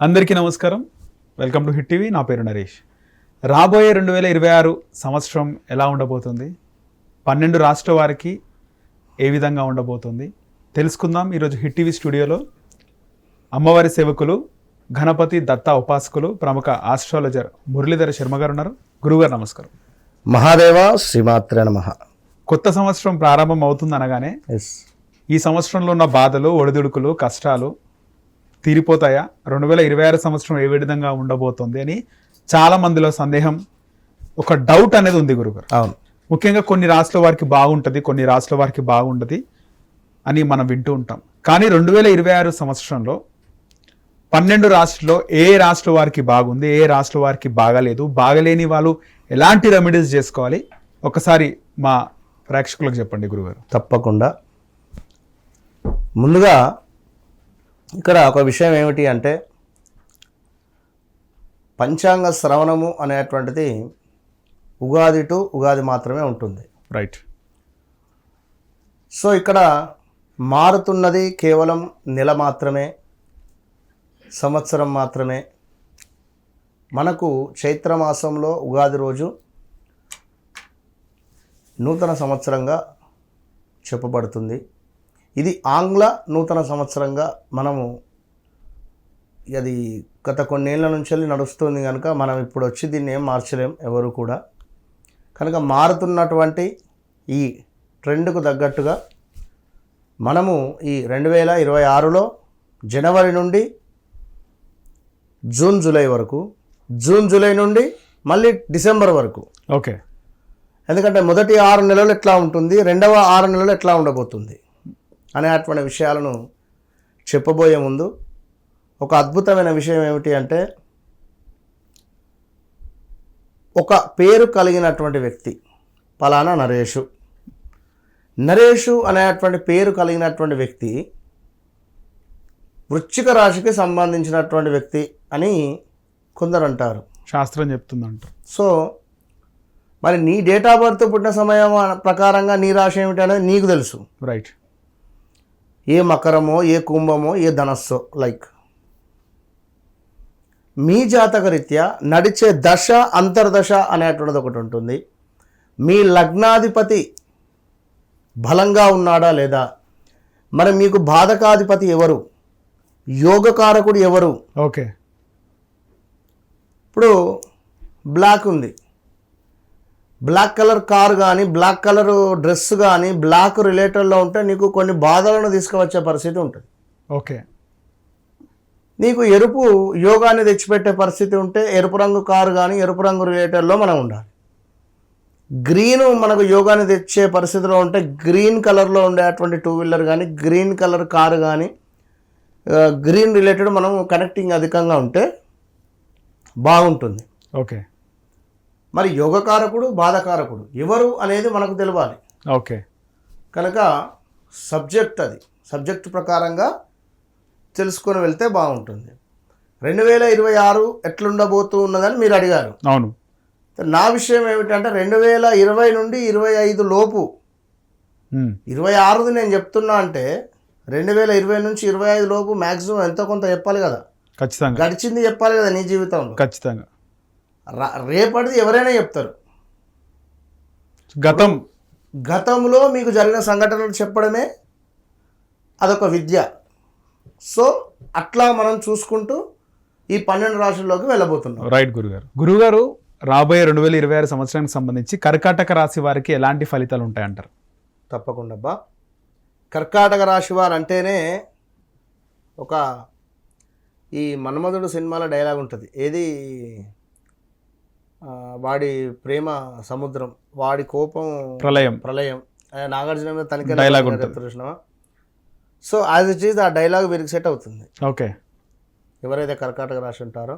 అందరికీ నమస్కారం. Welcome to hit TV. నా పేరు నరేష్. రాబోయే 2026 సంవత్సరం ఎలా ఉండబోతుంది, 12 రాష్ట్ర వారికి ఏ విధంగా ఉండబోతుంది తెలుసుకుందాం. ఈరోజు హిట్ టీవీ స్టూడియోలో అమ్మవారి సేవకులు, గణపతి దత్త ఉపాసకులు, ప్రముఖ ఆస్ట్రాలజర్ మురళీధర శర్మ గారు ఉన్నారు. గురుగారు నమస్కారం. మహాదేవ శ్రీమాత్రే నమః. కొత్త సంవత్సరం ప్రారంభం అవుతుంది అనగానే ఈ సంవత్సరంలో ఉన్న బాధలు, ఒడిదుడుకులు, కష్టాలు తీరిపోతాయా, 2026 సంవత్సరం ఏ విధంగా ఉండబోతుంది అని చాలా మందిలో సందేహం, ఒక డౌట్ అనేది ఉంది గురుగారు. అవును, ముఖ్యంగా కొన్ని రాష్ట్రాల వారికి బాగుంటుంది, కొన్ని రాష్ట్రాల వారికి బాగుంటుంది అని మనం వింటూ ఉంటాం. కానీ 2026 సంవత్సరంలో 12 రాష్ట్రాల్లో ఏ రాష్ట్ర వారికి బాగుంది, ఏ రాష్ట్ర వారికి బాగాలేదు, బాగలేని వాళ్ళు ఎలాంటి రెమెడీస్ చేసుకోవాలి, ఒకసారి మా ప్రేక్షకులకు చెప్పండి గురుగారు. తప్పకుండా. ముందుగా ఇక్కడ ఒక విషయం ఏమిటి అంటే, పంచాంగ శ్రవణము అనేటువంటిది ఉగాది టు ఉగాది మాత్రమే ఉంటుంది. రైట్. సో ఇక్కడ మారుతున్నది కేవలం నెల మాత్రమే, సంవత్సరం మాత్రమే. మనకు చైత్రమాసంలో ఉగాది రోజు నూతన సంవత్సరంగా చెప్పబడుతుంది. ఇది ఆంగ్ల నూతన సంవత్సరంగా మనము, అది గత కొన్నేళ్ల నుంచి నడుస్తుంది కనుక మనం ఇప్పుడు వచ్చి దీన్ని ఏం మార్చలేం ఎవరు కూడా. కనుక మారుతున్నటువంటి ఈ ట్రెండ్కు తగ్గట్టుగా మనము ఈ 2026లో జనవరి నుండి జూన్ జూలై వరకు, జూన్ జూలై నుండి మళ్ళీ డిసెంబర్ వరకు, ఓకే, ఎందుకంటే మొదటి 6 నెలలు ఎట్లా ఉంటుంది, రెండవ 6 నెలలు ఎట్లా ఉండబోతుంది అనేటువంటి విషయాలను చెప్పబోయే ముందు ఒక అద్భుతమైన విషయం ఏమిటి అంటే, ఒక పేరు కలిగినటువంటి వ్యక్తి పలానా నరేషు, నరేషు అనేటువంటి పేరు కలిగినటువంటి వ్యక్తి వృశ్చిక రాశికి సంబంధించినటువంటి వ్యక్తి అని కొందరు అంటారు, శాస్త్రం చెప్తుందంట. సో మరి నీ డేట్ ఆఫ్ బర్త్ పుట్టిన సమయం ప్రకారంగా నీ రాశి ఏమిటి అనేది నీకు తెలుసు. రైట్. ఏ మకరమో, ఏ కుంభమో, ఏ ధనస్సో, లైక్ మీ జాతకరీత్యా నడిచే దశ, అంతర్దశ అనేటువంటిది ఒకటి ఉంటుంది. మీ లగ్నాధిపతి బలంగా ఉన్నాడా లేదా, మరి మీకు బాధకాధిపతి ఎవరు, యోగకారకుడు ఎవరు. ఓకే. ఇప్పుడు బ్లాక్ ఉంది, బ్లాక్ కలర్ కార్ కానీ, బ్లాక్ కలర్ డ్రెస్ కానీ బ్లాక్ రిలేటెడ్లో ఉంటే నీకు కొన్ని బాధలను తీసుకువచ్చే పరిస్థితి ఉంటుంది. ఓకే. నీకు ఎరుపు యోగాన్ని తెచ్చిపెట్టే పరిస్థితి ఉంటే ఎరుపు రంగు కారు కానీ, ఎరుపు రంగు రిలేటెడ్లో మనం ఉండాలి. గ్రీన్ మనకు యోగాన్ని తెచ్చే పరిస్థితిలో ఉంటే గ్రీన్ కలర్లో ఉండేటువంటి 2 వీలర్ కానీ, గ్రీన్ కలర్ కారు కానీ, గ్రీన్ రిలేటెడ్ మనం కనెక్టింగ్ అధికంగా ఉంటే బాగుంటుంది. ఓకే. మరి యోగకారకుడు, బాధకారకుడు ఎవరు అనేది మనకు తెలియాలి. ఓకే. కనుక సబ్జెక్ట్, అది సబ్జెక్ట్ ప్రకారంగా తెలుసుకొని వెళ్తే బాగుంటుంది. 2026 ఎట్లుండబోతూ ఉన్నదని మీరు అడిగారు. అవును. నా విషయం ఏమిటంటే 2020 నుండి 25 లోపు, 26ది నేను చెప్తున్నా అంటే 2020 నుంచి 25 లోపు మ్యాక్సిమం ఎంతో కొంత చెప్పాలి కదా. ఖచ్చితంగా గడిచింది చెప్పాలి కదా నీ జీవితంలో. ఖచ్చితంగా. రేపటిది ఎవరైనా చెప్తారు, గతంలో మీకు జరిగిన సంఘటనలు చెప్పడమే అదొక విద్య. సో అట్లా మనం చూసుకుంటూ ఈ 12 రాశుల్లోకి వెళ్ళబోతున్నాం. రైట్ గురుగారు. గురుగారు, రాబోయే 2026 సంవత్సరానికి సంబంధించి కర్కాటక రాశి వారికి ఎలాంటి ఫలితాలు ఉంటాయంటారు? తప్పకుండా అబ్బా. కర్కాటక రాశి వారు అంటేనే ఒక, ఈ మన్మధుడు సినిమాలో డైలాగ్ ఉంటుంది, ఏది, వాడి ప్రేమ సముద్రం, వాడి కోపం ప్రళయం, నాగార్జున మీద తనకి డైలాగ్ చూసినావా. సో యాజ్ ఇట్ ఈజ్ ఆ డైలాగ్ వీరికి సెట్ అవుతుంది. ఓకే. ఎవరైతే కర్కాటక రాశి ఉంటారో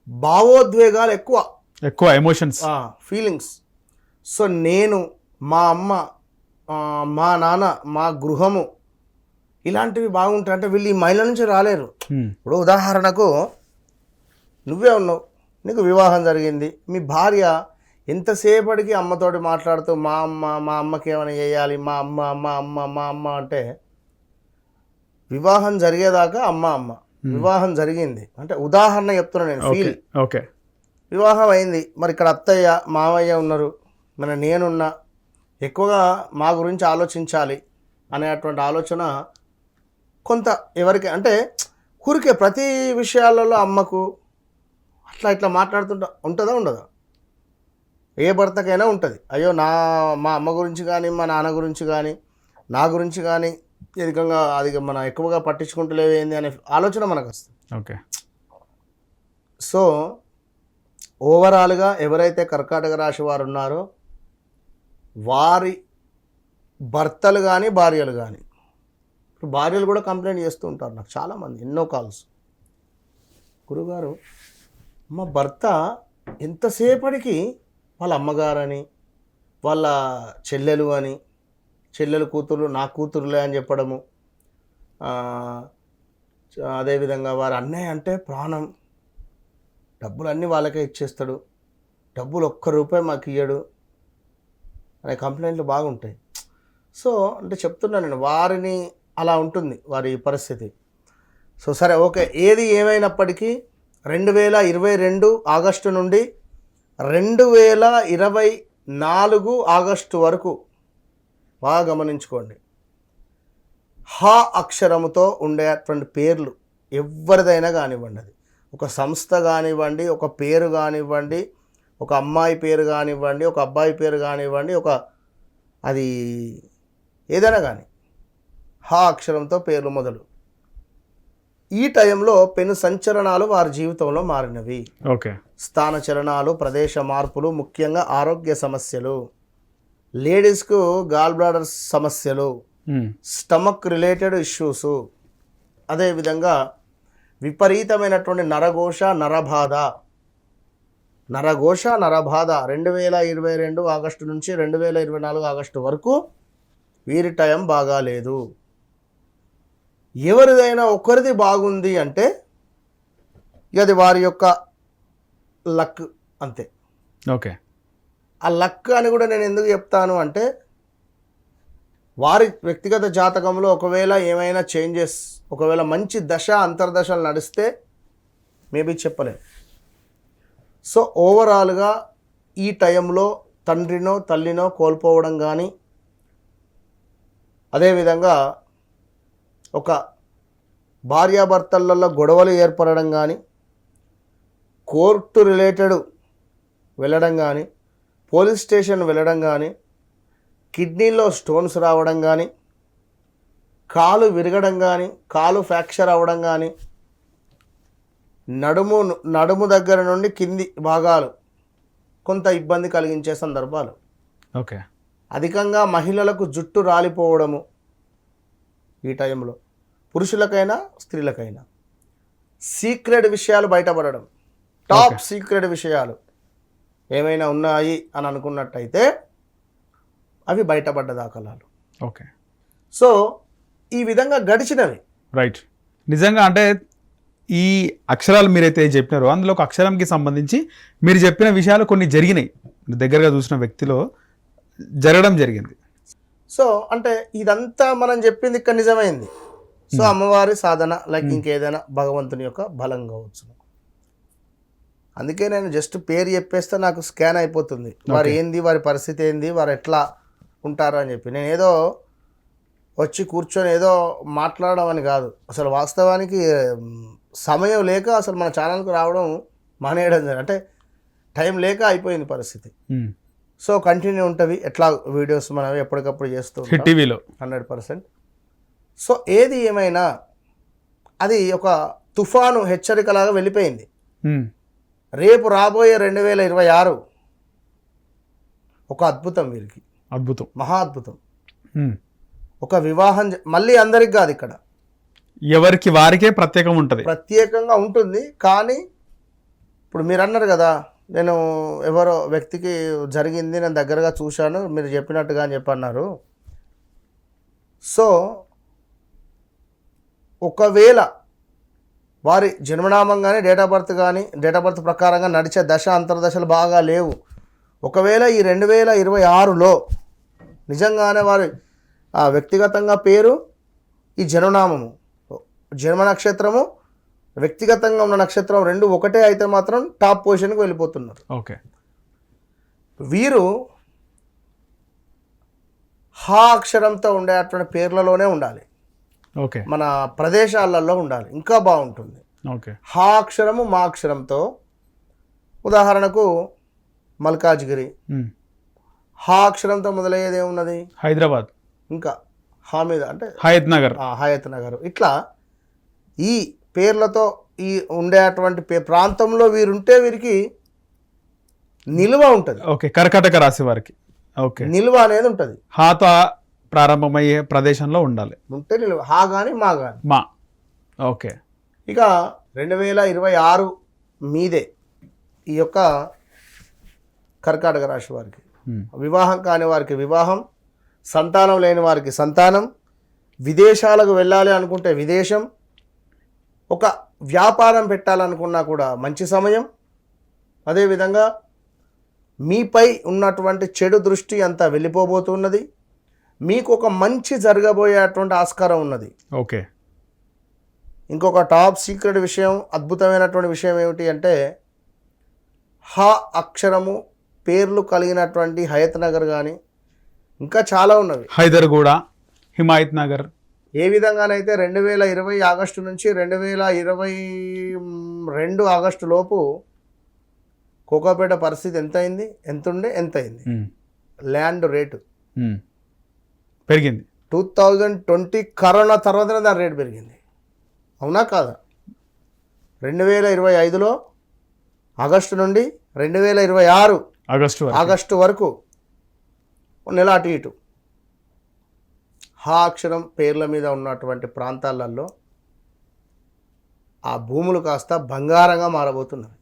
భావోద్వేగాలు ఎక్కువ ఎమోషన్స్, ఫీలింగ్స్. సో నేను, మా అమ్మ, మా నాన్న, మా గృహము, ఇలాంటివి బాగుంటాయి. అంటే వీళ్ళు ఈ మైండ్ల నుంచి రాలేరు. ఇప్పుడు ఉదాహరణకు నువ్వే ఉన్నావు, నీకు వివాహం జరిగింది, మీ భార్య ఎంతసేపటికి అమ్మతోటి మాట్లాడుతూ మా అమ్మకి ఏమైనా చేయాలి, మా అమ్మ అంటే వివాహం జరిగేదాకా అమ్మ వివాహం జరిగింది అంటే ఉదాహరణ చెప్తున్నాను నేను ఫీల్. ఓకే. వివాహం అయింది, మరి ఇక్కడ అత్తయ్య మావయ్య ఉన్నారు, నేనున్నా, ఎక్కువగా మా గురించి ఆలోచించాలి అనేటువంటి ఆలోచన కొంత ఎవరికి అంటే ఊరికే ప్రతి విషయాలలో అమ్మకు అట్లా ఇట్లా మాట్లాడుతుంటా ఉంటుందా ఉండదా? ఏ భర్తకైనా ఉంటుంది. అయ్యో మా అమ్మ గురించి కానీ మా నాన్న గురించి కానీ నా గురించి కానీ ఎదికంగా అది మనం ఎక్కువగా పట్టించుకుంటలేవేంది అనే ఆలోచన మనకు వస్తుంది. ఓకే. సో ఓవరాల్గా ఎవరైతే కర్కాటక రాశి వారు ఉన్నారో వారి భర్తలు కానీ భార్యలు కానీ, ఇప్పుడు భార్యలు కూడా కంప్లైంట్ చేస్తూ ఉంటారు నాకు చాలామంది, ఎన్నో కాల్స్. గురుగారు మా భర్త ఎంతసేపటికి వాళ్ళ అమ్మగారని వాళ్ళ చెల్లెలు అని, చెల్లెలు కూతురు నా కూతురులే అని చెప్పడము, అదేవిధంగా వారి అన్నయ్య అంటే ప్రాణం, డబ్బులు అన్నీ వాళ్ళకే ఇచ్చేస్తాడు, డబ్బులు ఒక్క రూపాయి మాకు ఇయ్యడు అనే కంప్లైంట్లు బాగుంటాయి. సో అంటే చెప్తున్నాను నేను, వారిని అలా ఉంటుంది వారి పరిస్థితి. సో సరే ఓకే, ఏది ఏమైనప్పటికీ 2022 ఆగస్టు నుండి 2024 ఆగస్టు వరకు బాగా గమనించుకోండి. హా అక్షరముతో ఉండేటువంటి పేర్లు ఎవరిదైనా కానివ్వండి, అది ఒక సంస్థ కానివ్వండి, ఒక పేరు కానివ్వండి, ఒక అమ్మాయి పేరు కానివ్వండి, ఒక అబ్బాయి పేరు కానివ్వండి, అది ఏదైనా కానీ హా అక్షరంతో పేర్లు మొదలు. ఈ టైంలో పెను సంచలనాలు వారి జీవితంలో మారినవి. ఓకే. స్థాన చలనాలు, ప్రదేశ మార్పులు, ముఖ్యంగా ఆరోగ్య సమస్యలు, లేడీస్కు గాల్ బ్లాడర్ సమస్యలు, స్టమక్ రిలేటెడ్ ఇష్యూస్, అదేవిధంగా విపరీతమైనటువంటి నరఘోష నరబాధ 2022 ఆగస్టు నుంచి 2024 ఆగస్టు వరకు వీరి టైం బాగాలేదు. ఎవరిదైనా ఒకరిది బాగుంది అంటే ఇక అది వారి యొక్క లక్ అంతే. ఓకే. ఆ లక్ అని కూడా నేను ఎందుకు చెప్తాను అంటే, వారి వ్యక్తిగత జాతకంలో ఒకవేళ ఏమైనా చేంజెస్, ఒకవేళ మంచి దశ అంతర్దశలు నడిస్తే మేబీ చెప్పలేము. సో ఓవరాల్గా ఈ టైంలో తండ్రినో తల్లినో కోల్పోవడం కానీ, అదేవిధంగా ఒక భార్యాభర్తలలో గొడవలు ఏర్పడడం కానీ, కోర్టు రిలేటెడ్ వెళ్ళడం కానీ, పోలీస్ స్టేషన్ వెళ్ళడం కానీ, కిడ్నీలో స్టోన్స్ రావడం కానీ, కాలు విరగడం కానీ, కాలు ఫ్రాక్చర్ అవ్వడం కానీ, నడుము దగ్గర నుండి కింది భాగాలు కొంత ఇబ్బంది కలిగించే సందర్భాలు. ఓకే. అధికంగా మహిళలకు జుట్టు రాలిపోవడము ఈ టైంలో, పురుషులకైనా స్త్రీలకైనా. సీక్రెట్ విషయాలు బయటపడడం, టాప్ సీక్రెట్ విషయాలు ఏమైనా ఉన్నాయి అని అనుకున్నట్టయితే అవి బయటపడ్డ దాఖలాలు. ఓకే. సో ఈ విధంగా గడిచినవి. రైట్. నిజంగా అంటే ఈ అక్షరాలు మీరైతే చెప్పినారో అందులో ఒక అక్షరంకి సంబంధించి మీరు చెప్పిన విషయాలు కొన్ని జరిగినాయి, దగ్గరగా చూసిన వ్యక్తిలో జరగడం జరిగింది. సో అంటే ఇదంతా మనం చెప్పింది ఇక్కడ నిజమైంది. సో అమ్మవారి సాధన లైక్ ఇంకేదైనా భగవంతుని యొక్క బలం కావచ్చు. అందుకే నేను జస్ట్ పేరు చెప్పేస్తే నాకు స్కాన్ అయిపోతుంది, వారు ఏంది, వారి పరిస్థితి ఏంది, వారు ఎట్లా ఉంటారు అని చెప్పి. నేను ఏదో వచ్చి కూర్చొని ఏదో మాట్లాడడం అని కాదు, అసలు వాస్తవానికి సమయం లేక అసలు మన ఛానల్కి రావడం మానేయడం జరిగింది. అంటే టైం లేక అయిపోయింది పరిస్థితి. సో కంటిన్యూ ఉంటుంది, ఎట్లా వీడియోస్ మనం ఎప్పటికప్పుడు చేస్తూ హిట్ టీవీలో 100%. సో ఏది ఏమైనా అది ఒక తుఫాను హెచ్చరికలాగా వెళ్ళిపోయింది. రేపు రాబోయే 2026 ఒక అద్భుతం వీరికి, అద్భుతం, మహా అద్భుతం. ఒక వివాహం మళ్ళీ అందరికి కాదు, ఇక్కడ ఎవరికి వారికే ప్రత్యేకంగా ఉంటుంది. కానీ ఇప్పుడు మీరు అన్నారు కదా, నేను ఎవరో వ్యక్తికి జరిగింది, నేను దగ్గరగా చూశాను, మీరు చెప్పినట్టుగా అని చెప్పన్నారు. సో ఒకవేళ వారి జన్మనామం కానీ డేట్ ఆఫ్ బర్త్ ప్రకారంగా నడిచే దశ అంతర్దశలు బాగా లేవు. ఒకవేళ ఈ 2026లో నిజంగానే వారి వ్యక్తిగతంగా పేరు, ఈ జన్మనామము, జన్మ నక్షత్రము వ్యక్తిగతంగా ఉన్న నక్షత్రం రెండు ఒకటే అయితే మాత్రం టాప్ పొజిషన్కి వెళ్ళిపోతున్నారు. ఓకే. వీరు హా అక్షరంతో ఉండేటువంటి పేర్లలోనే ఉండాలి, ఓకే. మన ప్రదేశాలలో ఉండాలి, ఇంకా బాగుంటుంది. ఓకే. హా అక్షరము మా అక్షరంతో, ఉదాహరణకు మల్కాజ్గిరి హా అక్షరంతో మొదలయ్యేది ఏమున్నది? హైదరాబాద్. ఇంకా హా మీద అంటే హయత్ నగర్. హయత్ నగర్. ఇట్లా ఈ పేర్లతో ఈ ఉండేటువంటి ప్రాంతంలో వీరుంటే వీరికి నిల్వ ఉంటుంది. ఓకే. కర్కాటక రాశి వారికి ఓకే నిల్వ అనేది ఉంటుంది. హాతో ప్రారంభమయ్యే ప్రదేశంలో ఉండాలి, ఉంటే నిల్వ. హా కానీ మా కానీ మా. ఓకే. ఇక 2026 మీదే ఈ యొక్క కర్కాటక రాశి వారికి వివాహం కాని వారికి వివాహం, సంతానం లేని వారికి సంతానం, విదేశాలకు వెళ్ళాలి అనుకుంటే విదేశం, ఒక వ్యాపారం పెట్టాలనుకున్నా కూడా మంచి సమయం. అదేవిధంగా మీపై ఉన్నటువంటి చెడు దృష్టి అంతా వెళ్ళిపోబోతున్నది, మీకు ఒక మంచి జరగబోయేటువంటి ఆస్కారం ఉన్నది. ఓకే. ఇంకొక టాప్ సీక్రెట్ విషయం, అద్భుతమైనటువంటి విషయం ఏమిటి అంటే హ అక్షరము పేర్లు కలిగినటువంటి హయత్ నగర్ కానీ ఇంకా చాలా ఉన్నవి, హైదర్గూడ, హిమాయత్ నగర్. ఏ విధంగానైతే 2020 ఆగస్టు నుంచి 2022 ఆగస్టు లోపు కోకాపేట పరిస్థితి ఎంత అయింది, ఎంత అయింది ల్యాండ్ రేటు పెరిగింది. 2020 కరోనా తర్వాతనే దాని రేటు పెరిగింది, అవునా కాదా? 2025లో ఆగస్టు నుండి 2026 ఆగస్టు వరకు నెల అటు ఇటు హా అక్షరం పేర్ల మీద ఉన్నటువంటి ప్రాంతాలలో ఆ భూములు కాస్త బంగారంగా మారబోతున్నవి.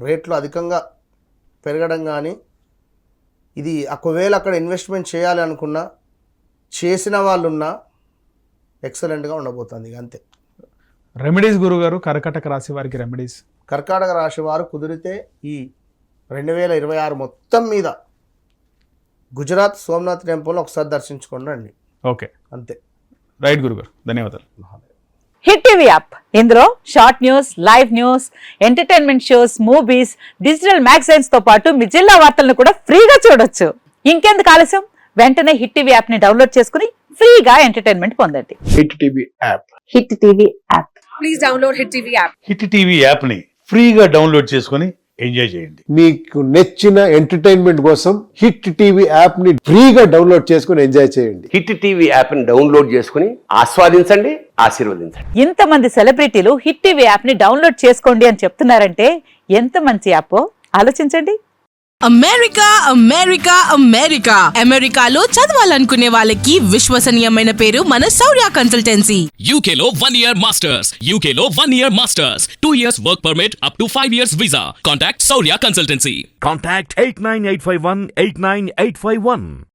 రేట్లు అధికంగా పెరగడం కానీ, ఇది ఒకవేళ అక్కడ ఇన్వెస్ట్మెంట్ చేయాలి అనుకున్నా, చేసిన వాళ్ళున్నా ఎక్సలెంట్గా ఉండబోతుంది. అంతే. రెమెడీస్ గురుగారు కర్కాటక రాశి వారికి రెమెడీస్. కర్కాటక రాశి వారు కుదిరితే ఈ 2026 మొత్తం మీద గుజరాత్ సోమనాథ్ టెంపుల్ ఒకసారి దర్శించుకోండి రండి. ఓకే, అంతే. రైట్ గురుగారు, ధన్యవాదాలు. హిట్ టీవీ యాప్, ఇందులో short news, live news, entertainment shows, movies, digital magazines తో పాటు మీ జిల్లా వార్తలను కూడా ఫ్రీగా చూడొచ్చు. ఇంకెందుకు ఆలస్యం, వెంటనే హిట్ టీవీ యాప్ ని డౌన్లోడ్ చేసుకుని ఫ్రీగా ఎంటర్టైన్మెంట్ పొందండి. Hit TV app. Hit TV app. Please download hit TV app. Hit TV యాప్ని ఫ్రీగా డౌన్లోడ్ చేసుకొని ఎంజాయ్ చేయండి. మీకు నచ్చిన ఎంటర్టైన్మెంట్ కోసం హిట్ టీవీ యాప్ ని ఫ్రీగా డౌన్లోడ్ చేసుకొని ఎంజాయ్ చేయండి. హిట్ టీవీ యాప్ని డౌన్లోడ్ చేసుకుని ఆస్వాదించండి, ఆశీర్వదించండి. ఇంతమంది సెలబ్రిటీలు హిట్ టీవీ యాప్ ని డౌన్లోడ్ చేసుకోండి అని చెప్తున్నారంటే ఎంత మంచి యాప్ ఆలోచించండి. అమెరికా అమెరికా అమెరికా అమెరికాలో చదవాలనుకునే వాళ్ళకి విశ్వసనీయమైన పేరు మన శౌర్య కన్సల్టెన్సీ. UK లో 1 year masters, UK లో 1 year masters, 2 years work permit up to 5 years visa. Contact Saurya Consultancy. Contact 89851 89851.